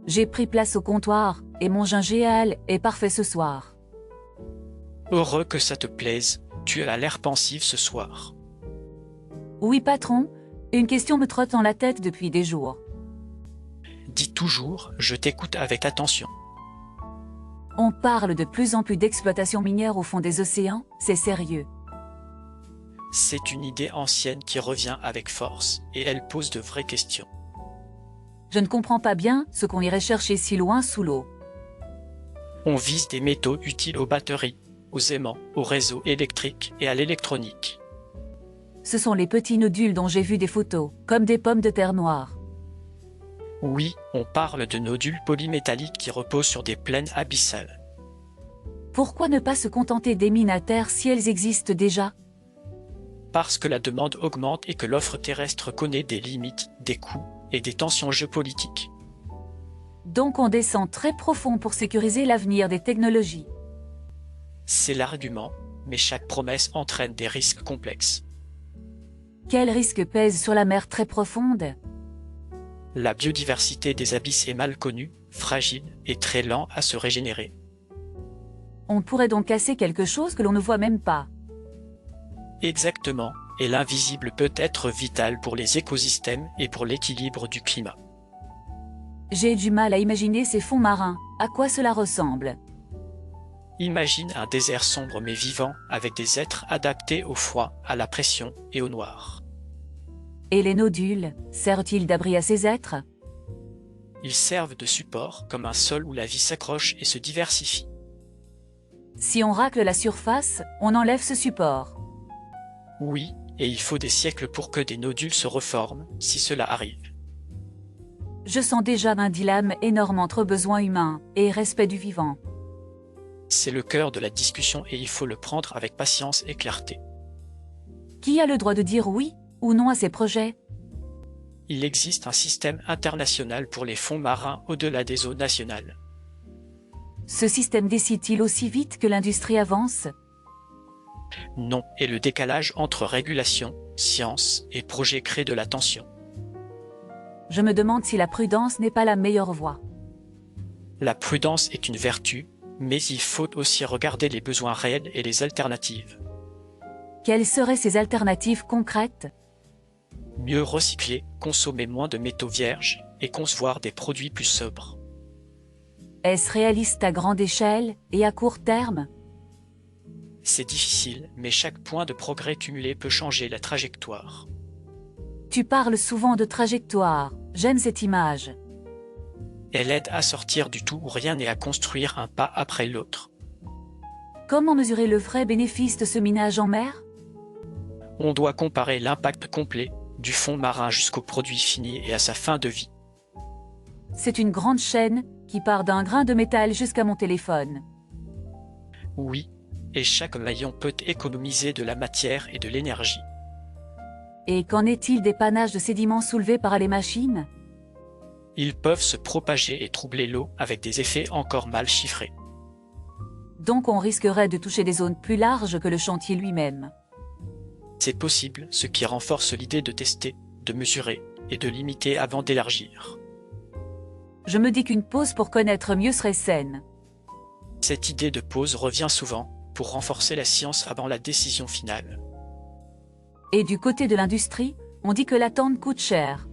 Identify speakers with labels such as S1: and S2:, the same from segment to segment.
S1: J'ai pris place au comptoir, et mon gingembre est parfait ce soir.
S2: Heureux que ça te plaise, tu as l'air pensif ce soir.
S1: Oui patron, une question me trotte dans la tête depuis des jours.
S2: Dis toujours, je t'écoute avec attention.
S1: On parle de plus en plus d'exploitation minière au fond des océans, c'est sérieux.
S2: C'est une idée ancienne qui revient avec force, et elle pose de vraies questions.
S1: Je ne comprends pas bien ce qu'on irait chercher si loin sous l'eau.
S2: On vise des métaux utiles aux batteries, aux aimants, aux réseaux électriques et à l'électronique.
S1: Ce sont les petits nodules dont j'ai vu des photos, comme des pommes de terre noires.
S2: Oui, on parle de nodules polymétalliques qui reposent sur des plaines abyssales.
S1: Pourquoi ne pas se contenter des mines à terre si elles existent déjà?
S2: Parce que la demande augmente et que l'offre terrestre connaît des limites, des coûts et des tensions géopolitiques.
S1: Donc on descend très profond pour sécuriser l'avenir des technologies.
S2: C'est l'argument, mais chaque promesse entraîne des risques complexes.
S1: Quel risque pèse sur la mer très profonde?
S2: La biodiversité des abysses est mal connue, fragile et très lent à se régénérer.
S1: On pourrait donc casser quelque chose que l'on ne voit même pas.
S2: Exactement, et l'invisible peut être vital pour les écosystèmes et pour l'équilibre du climat.
S1: J'ai du mal à imaginer ces fonds marins, à quoi cela ressemble.
S2: Imagine un désert sombre mais vivant avec des êtres adaptés au froid, à la pression et au noir.
S1: Et les nodules, servent-ils d'abri à ces êtres?
S2: Ils servent de support comme un sol où la vie s'accroche et se diversifie.
S1: Si on racle la surface, on enlève ce support.
S2: Oui, et il faut des siècles pour que des nodules se reforment, si cela arrive.
S1: Je sens déjà un dilemme énorme entre besoins humains et respect du vivant.
S2: C'est le cœur de la discussion et il faut le prendre avec patience et clarté.
S1: Qui a le droit de dire oui ou non à ces projets?
S2: Il existe un système international pour les fonds marins au-delà des eaux nationales.
S1: Ce système décide-t-il aussi vite que l'industrie avance?
S2: Non, et le décalage entre régulation, science et projet crée de la tension.
S1: Je me demande si la prudence n'est pas la meilleure voie.
S2: La prudence est une vertu, mais il faut aussi regarder les besoins réels et les alternatives.
S1: Quelles seraient ces alternatives concrètes?
S2: Mieux recycler, consommer moins de métaux vierges et concevoir des produits plus sobres.
S1: Est-ce réaliste à grande échelle et à court terme?
S2: C'est difficile, mais chaque point de progrès cumulé peut changer la trajectoire.
S1: Tu parles souvent de trajectoire, j'aime cette image.
S2: Elle aide à sortir du tout où rien et à construire un pas après l'autre.
S1: Comment mesurer le vrai bénéfice de ce minage en mer?
S2: On doit comparer l'impact complet, du fond marin jusqu'au produit fini et à sa fin de vie.
S1: C'est une grande chaîne qui part d'un grain de métal jusqu'à mon téléphone.
S2: Oui, et chaque maillon peut économiser de la matière et de l'énergie.
S1: Et qu'en est-il des panaches de sédiments soulevés par les machines?
S2: Ils peuvent se propager et troubler l'eau avec des effets encore mal chiffrés.
S1: Donc on risquerait de toucher des zones plus larges que le chantier lui-même.
S2: C'est possible, ce qui renforce l'idée de tester, de mesurer et de limiter avant d'élargir.
S1: Je me dis qu'une pause pour connaître mieux serait saine.
S2: Cette idée de pause revient souvent pour renforcer la science avant la décision finale.
S1: Et du côté de l'industrie, on dit que l'attente coûte cher.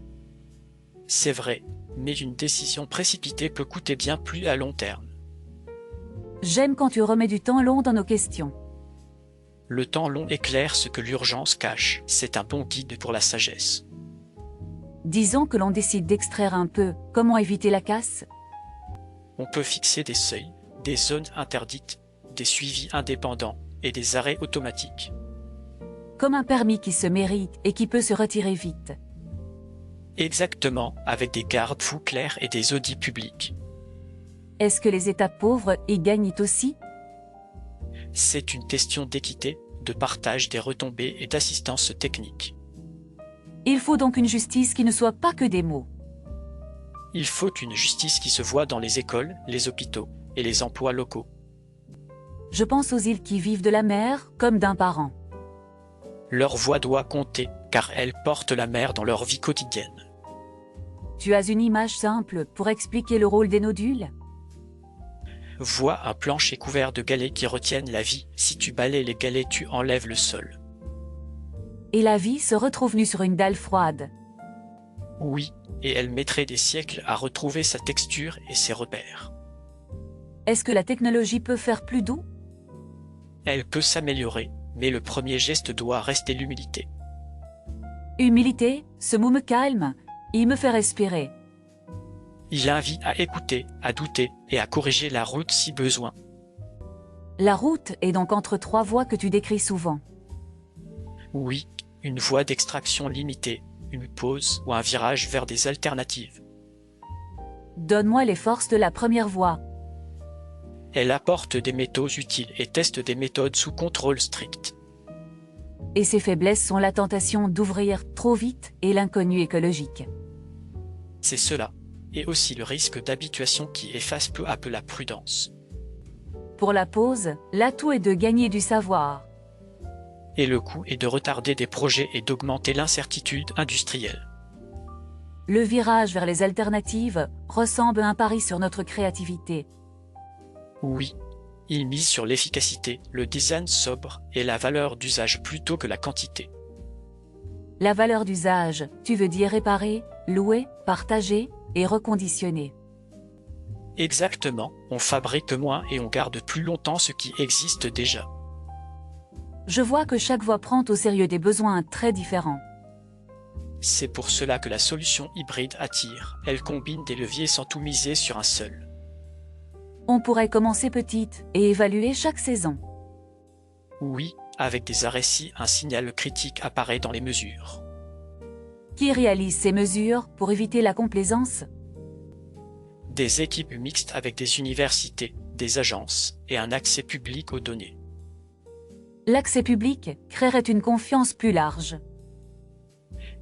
S2: C'est vrai, mais une décision précipitée peut coûter bien plus à long terme.
S1: J'aime quand tu remets du temps long dans nos questions.
S2: Le temps long éclaire ce que l'urgence cache, c'est un bon guide pour la sagesse.
S1: Disons que l'on décide d'extraire un peu, comment éviter la casse?
S2: On peut fixer des seuils, des zones interdites, des suivis indépendants et des arrêts automatiques.
S1: Comme un permis qui se mérite et qui peut se retirer vite.
S2: Exactement, avec des garde-fous clairs et des audits publics.
S1: Est-ce que les États pauvres y gagnent aussi?
S2: C'est une question d'équité, de partage des retombées et d'assistance technique.
S1: Il faut donc une justice qui ne soit pas que des mots.
S2: Il faut une justice qui se voit dans les écoles, les hôpitaux et les emplois locaux.
S1: Je pense aux îles qui vivent de la mer, comme d'un parent.
S2: Leur voix doit compter, car elles portent la mer dans leur vie quotidienne.
S1: tu as une image simple pour expliquer le rôle des nodules?
S2: Vois un plancher couvert de galets qui retiennent la vie. Si tu balaies les galets, tu enlèves le sol.
S1: Et la vie se retrouve nue sur une dalle froide.
S2: Oui, et elle mettrait des siècles à retrouver sa texture et ses repères.
S1: Est-ce que la technologie peut faire plus doux?
S2: Elle peut s'améliorer, mais le premier geste doit rester l'humilité.
S1: Humilité, ce mot me calme, il me fait respirer.
S2: Il invite à écouter, à douter et à corriger la route si besoin.
S1: La route est donc entre trois voies que tu décris souvent.
S2: Oui, une voie d'extraction limitée, une pause ou un virage vers des alternatives.
S1: Donne-moi les forces de la première voie.
S2: Elle apporte des métaux utiles et teste des méthodes sous contrôle strict.
S1: Et ses faiblesses sont la tentation d'ouvrir trop vite et l'inconnu écologique.
S2: C'est cela, et aussi le risque d'habituation qui efface peu à peu la prudence.
S1: Pour la pause, l'atout est de gagner du savoir.
S2: Et le coût est de retarder des projets et d'augmenter l'incertitude industrielle.
S1: Le virage vers les alternatives ressemble à un pari sur notre créativité.
S2: Oui, il mise sur l'efficacité, le design sobre et la valeur d'usage plutôt que la quantité.
S1: La valeur d'usage, tu veux dire réparer, louer, partager et reconditionner.
S2: Exactement, on fabrique moins et on garde plus longtemps ce qui existe déjà.
S1: Je vois que chaque voie prend au sérieux des besoins très différents.
S2: C'est pour cela que la solution hybride attire, elle combine des leviers sans tout miser sur un seul.
S1: On pourrait commencer petite et évaluer chaque saison.
S2: Oui, avec des arrêts si un signal critique apparaît dans les mesures.
S1: Qui réalise ces mesures pour éviter la complaisance?
S2: Des équipes mixtes avec des universités, des agences et un accès public aux données.
S1: L'accès public créerait une confiance plus large.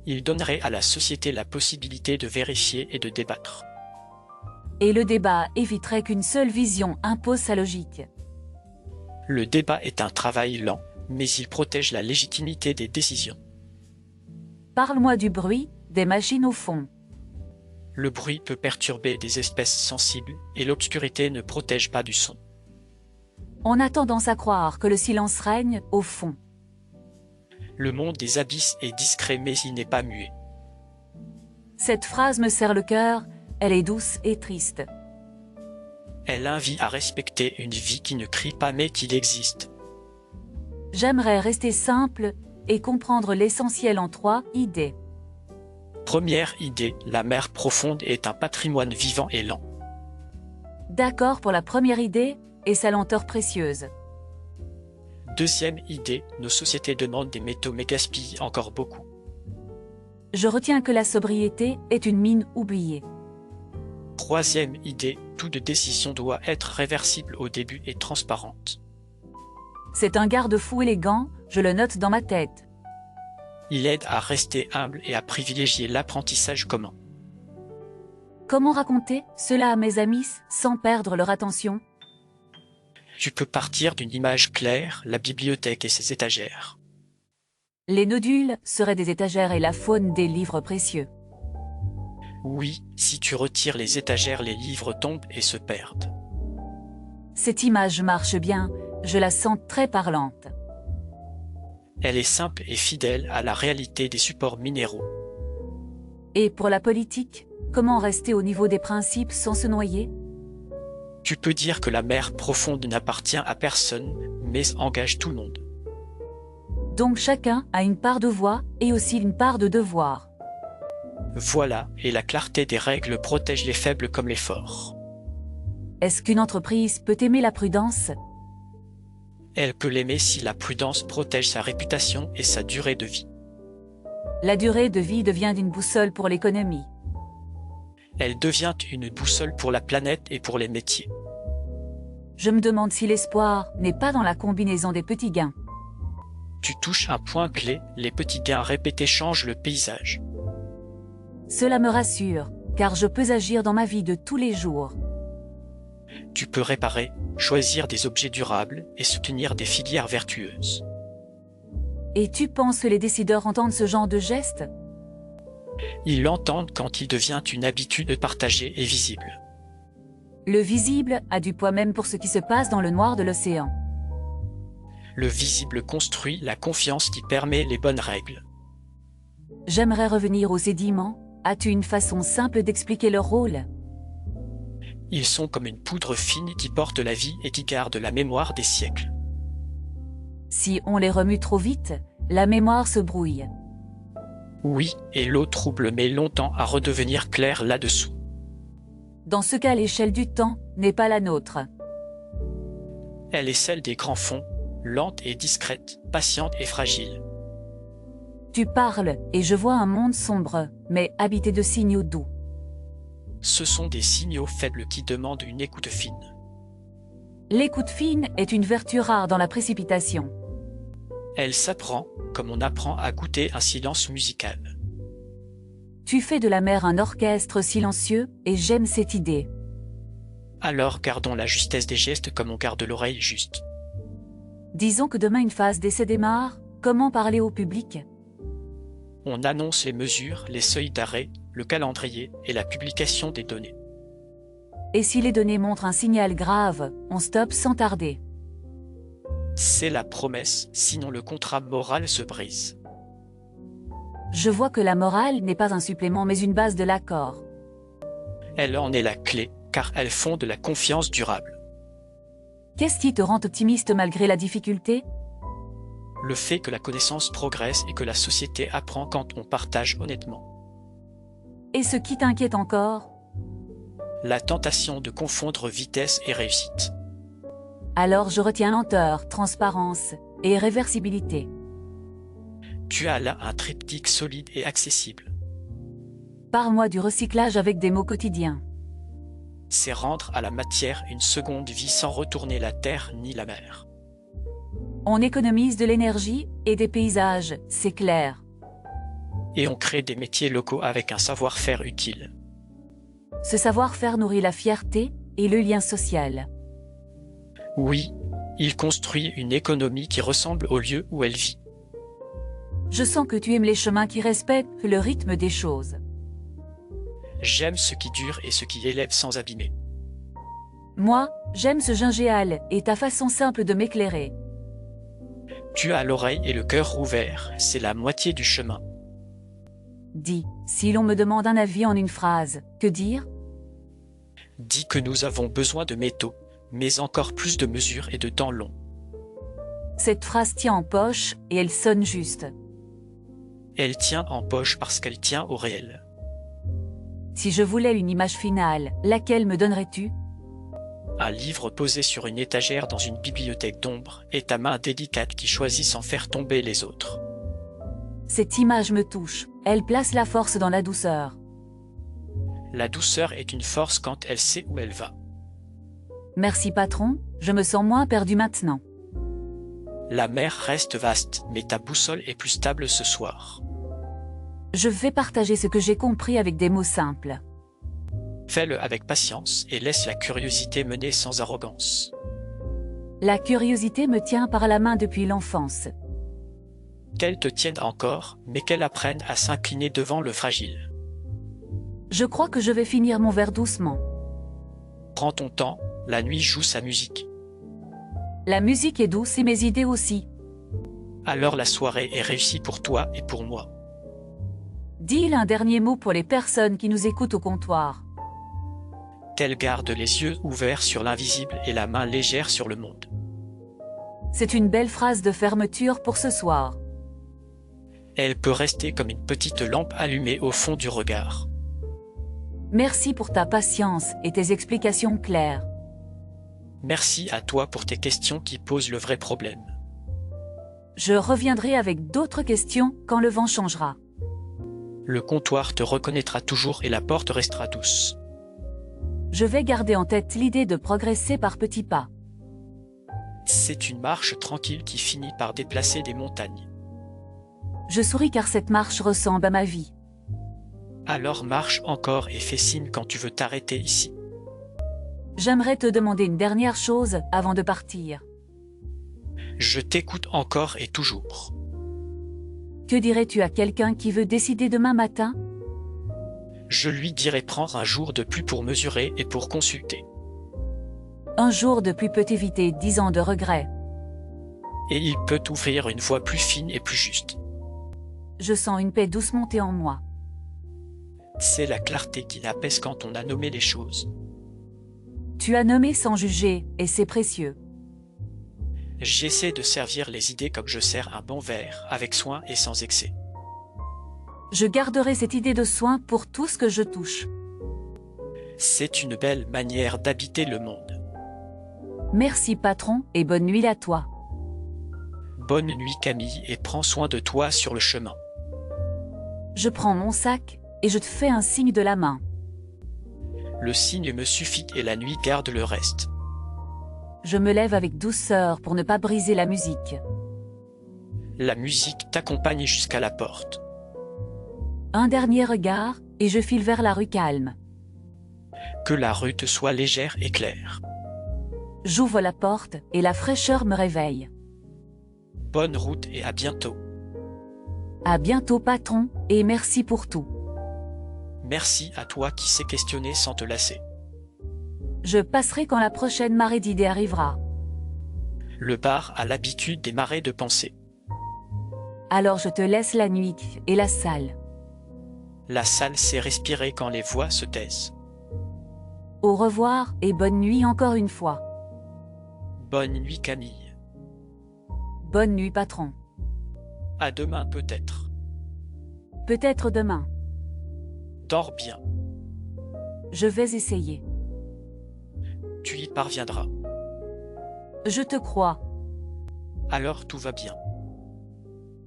S2: Il donnerait à la société la possibilité de vérifier et de débattre.
S1: Et le débat éviterait qu'une seule vision impose sa logique.
S2: Le débat est un travail lent, mais il protège la légitimité des décisions.
S1: Parle-moi du bruit, des machines au fond.
S2: Le bruit peut perturber des espèces sensibles et l'obscurité ne protège pas du son.
S1: On a tendance à croire que le silence règne au fond.
S2: Le monde des abysses est discret mais il n'est pas muet.
S1: Cette phrase me serre le cœur, elle est douce et triste.
S2: Elle invite à respecter une vie qui ne crie pas mais qui existe.
S1: J'aimerais rester simple et comprendre l'essentiel en 3 idées.
S2: Première idée, la mer profonde est un patrimoine vivant et lent.
S1: D'accord pour la première idée et sa lenteur précieuse.
S2: Deuxième idée, nos sociétés demandent des métaux mais gaspillent encore beaucoup.
S1: Je retiens que la sobriété est une mine oubliée.
S2: Troisième idée, toute décision doit être réversible au début et transparente.
S1: C'est un garde-fou élégant, je le note dans ma tête.
S2: Il aide à rester humble et à privilégier l'apprentissage commun.
S1: Comment raconter cela à mes amis sans perdre leur attention?
S2: Tu peux partir d'une image claire, la bibliothèque et ses étagères.
S1: Les nodules seraient des étagères et la faune des livres précieux.
S2: Oui, si tu retires les étagères, les livres tombent et se perdent.
S1: Cette image marche bien, je la sens très parlante.
S2: Elle est simple et fidèle à la réalité des supports minéraux.
S1: Et pour la politique, comment rester au niveau des principes sans se noyer?
S2: Tu peux dire que la mer profonde n'appartient à personne, mais engage tout le monde.
S1: Donc chacun a une part de voix et aussi une part de devoir.
S2: Voilà, et la clarté des règles protège les faibles comme les forts.
S1: Est-ce qu'une entreprise peut aimer la prudence?
S2: Elle peut l'aimer si la prudence protège sa réputation et sa durée de vie.
S1: La durée de vie devient une boussole pour l'économie.
S2: Elle devient une boussole pour la planète et pour les métiers.
S1: Je me demande si l'espoir n'est pas dans la combinaison des petits gains.
S2: Tu touches un point clé, les petits gains répétés changent le paysage.
S1: Cela me rassure, car je peux agir dans ma vie de tous les jours.
S2: Tu peux réparer, choisir des objets durables et soutenir des filières vertueuses.
S1: Et tu penses que les décideurs entendent ce genre de gestes?
S2: Ils l'entendent quand il devient une habitude partagée et visible.
S1: Le visible a du poids même pour ce qui se passe dans le noir de l'océan.
S2: Le visible construit la confiance qui permet les bonnes règles.
S1: J'aimerais revenir aux sédiments. As-tu une façon simple d'expliquer leur rôle?
S2: Ils sont comme une poudre fine qui porte la vie et qui garde la mémoire des siècles.
S1: Si on les remue trop vite, la mémoire se brouille.
S2: Oui, et l'eau trouble met longtemps à redevenir claire là-dessous.
S1: Dans ce cas, l'échelle du temps n'est pas la nôtre.
S2: Elle est celle des grands fonds, lente et discrète, patiente et fragile.
S1: Tu parles, et je vois un monde sombre, mais habité de signaux doux.
S2: Ce sont des signaux faibles qui demandent une écoute fine.
S1: L'écoute fine est une vertu rare dans la précipitation.
S2: Elle s'apprend, comme on apprend à goûter un silence musical.
S1: Tu fais de la mer un orchestre silencieux, et j'aime cette idée.
S2: Alors gardons la justesse des gestes comme on garde l'oreille juste.
S1: Disons que demain une phase d'essai démarre, comment parler au public?
S2: On annonce les mesures, les seuils d'arrêt, le calendrier et la publication des données.
S1: Et si les données montrent un signal grave, on stoppe sans tarder.
S2: C'est la promesse, sinon le contrat moral se brise.
S1: Je vois que la morale n'est pas un supplément mais une base de l'accord.
S2: Elle en est la clé, car elle fonde la confiance durable.
S1: Qu'est-ce qui te rend optimiste malgré la difficulté?
S2: Le fait que la connaissance progresse et que la société apprend quand on partage honnêtement.
S1: Et ce qui t'inquiète encore?
S2: La tentation de confondre vitesse et réussite.
S1: Alors je retiens lenteur, transparence et réversibilité.
S2: Tu as là un triptyque solide et accessible.
S1: Parle-moi du recyclage avec des mots quotidiens.
S2: C'est rendre à la matière une seconde vie sans retourner la terre ni la mer.
S1: On économise de l'énergie et des paysages, c'est clair.
S2: Et on crée des métiers locaux avec un savoir-faire utile.
S1: Ce savoir-faire nourrit la fierté et le lien social.
S2: Oui, il construit une économie qui ressemble au lieu où elle vit.
S1: Je sens que tu aimes les chemins qui respectent le rythme des choses.
S2: J'aime ce qui dure et ce qui élève sans abîmer.
S1: Moi, j'aime ce gingéal et ta façon simple de m'éclairer.
S2: Tu as l'oreille et le cœur ouverts, c'est la moitié du chemin.
S1: Dis, si l'on me demande un avis en une phrase, que dire?
S2: Dis que nous avons besoin de métaux, mais encore plus de mesures et de temps long.
S1: Cette phrase tient en poche et elle sonne juste.
S2: Elle tient en poche parce qu'elle tient au réel.
S1: Si je voulais une image finale, laquelle me donnerais-tu?
S2: Un livre posé sur une étagère dans une bibliothèque d'ombre et ta main délicate qui choisit sans faire tomber les autres.
S1: Cette image me touche, elle place la force dans la douceur.
S2: La douceur est une force quand elle sait où elle va.
S1: Merci patron, je me sens moins perdu maintenant.
S2: La mer reste vaste, mais ta boussole est plus stable ce soir.
S1: Je vais partager ce que j'ai compris avec des mots simples.
S2: Fais-le avec patience et laisse la curiosité mener sans arrogance.
S1: La curiosité me tient par la main depuis l'enfance.
S2: Qu'elle te tienne encore, mais qu'elle apprenne à s'incliner devant le fragile.
S1: Je crois que je vais finir mon verre doucement.
S2: Prends ton temps, la nuit joue sa musique.
S1: La musique est douce et mes idées aussi.
S2: Alors la soirée est réussie pour toi et pour moi.
S1: Dis un dernier mot pour les personnes qui nous écoutent au comptoir.
S2: Qu'elle garde les yeux ouverts sur l'invisible et la main légère sur le monde.
S1: C'est une belle phrase de fermeture pour ce soir.
S2: Elle peut rester comme une petite lampe allumée au fond du regard.
S1: Merci pour ta patience et tes explications claires.
S2: Merci à toi pour tes questions qui posent le vrai problème.
S1: Je reviendrai avec d'autres questions quand le vent changera.
S2: Le comptoir te reconnaîtra toujours et la porte restera douce.
S1: Je vais garder en tête l'idée de progresser par petits pas.
S2: C'est une marche tranquille qui finit par déplacer des montagnes.
S1: Je souris car cette marche ressemble à ma vie.
S2: Alors marche encore et fais signe quand tu veux t'arrêter ici.
S1: J'aimerais te demander une dernière chose avant de partir.
S2: Je t'écoute encore et toujours.
S1: Que dirais-tu à quelqu'un qui veut décider demain matin?
S2: Je lui dirai prendre un jour de plus pour mesurer et pour consulter.
S1: Un jour de plus peut éviter 10 ans de regrets.
S2: Et il peut ouvrir une voie plus fine et plus juste.
S1: Je sens une paix douce monter en moi.
S2: C'est la clarté qui apaise quand on a nommé les choses.
S1: Tu as nommé sans juger, et c'est précieux.
S2: J'essaie de servir les idées comme je sers un bon verre, avec soin et sans excès.
S1: Je garderai cette idée de soin pour tout ce que je touche.
S2: C'est une belle manière d'habiter le monde.
S1: Merci patron, et bonne nuit à toi.
S2: Bonne nuit Camille et prends soin de toi sur le chemin.
S1: Je prends mon sac, et je te fais un signe de la main.
S2: Le signe me suffit et la nuit garde le reste.
S1: Je me lève avec douceur pour ne pas briser la musique.
S2: La musique t'accompagne jusqu'à la porte.
S1: Un dernier regard, et je file vers la rue calme.
S2: Que la rue te soit légère et claire.
S1: J'ouvre la porte, et la fraîcheur me réveille.
S2: Bonne route et à bientôt.
S1: À bientôt patron, et merci pour tout.
S2: Merci à toi qui sais questionner sans te lasser.
S1: Je passerai quand la prochaine marée d'idées arrivera.
S2: Le bar a l'habitude des marées de pensée.
S1: Alors je te laisse la nuit, et la salle.
S2: La salle sait respirer quand les voix se taisent.
S1: Au revoir, et bonne nuit encore une fois.
S2: Bonne nuit Camille.
S1: Bonne nuit patron.
S2: À demain peut-être.
S1: Peut-être demain.
S2: Dors bien.
S1: Je vais essayer.
S2: Tu y parviendras.
S1: Je te crois.
S2: Alors tout va bien.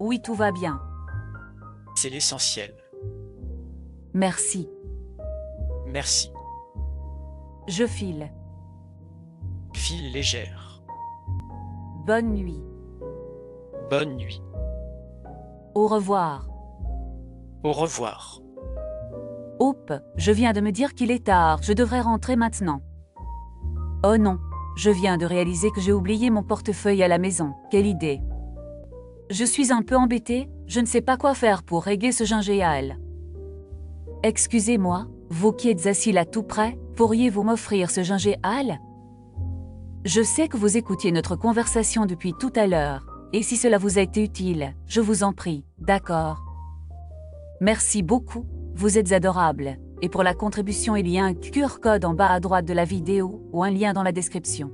S1: Oui, tout va bien.
S2: C'est l'essentiel.
S1: Merci.
S2: Merci.
S1: Je file.
S2: File légère.
S1: Bonne nuit.
S2: Bonne nuit.
S1: Au revoir.
S2: Au revoir.
S1: Hop, je viens de me dire qu'il est tard, je devrais rentrer maintenant. Oh non, je viens de réaliser que j'ai oublié mon portefeuille à la maison, quelle idée. Je suis un peu embêtée, je ne sais pas quoi faire pour régler ce gingéal. Excusez-moi, vous qui êtes assis là tout près, pourriez-vous m'offrir ce gingéal? Je sais que vous écoutiez notre conversation depuis tout à l'heure, et si cela vous a été utile, je vous en prie, d'accord. Merci beaucoup, vous êtes adorables, et pour la contribution il y a un QR code en bas à droite de la vidéo ou un lien dans la description.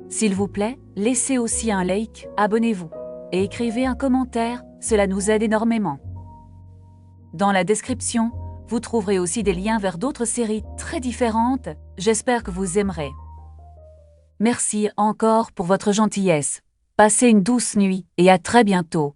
S1: S'il vous plaît, laissez aussi un like, abonnez-vous, et écrivez un commentaire, cela nous aide énormément. Dans la description, vous trouverez aussi des liens vers d'autres séries très différentes, j'espère que vous aimerez. Merci encore pour votre gentillesse. Passez une douce nuit et à très bientôt.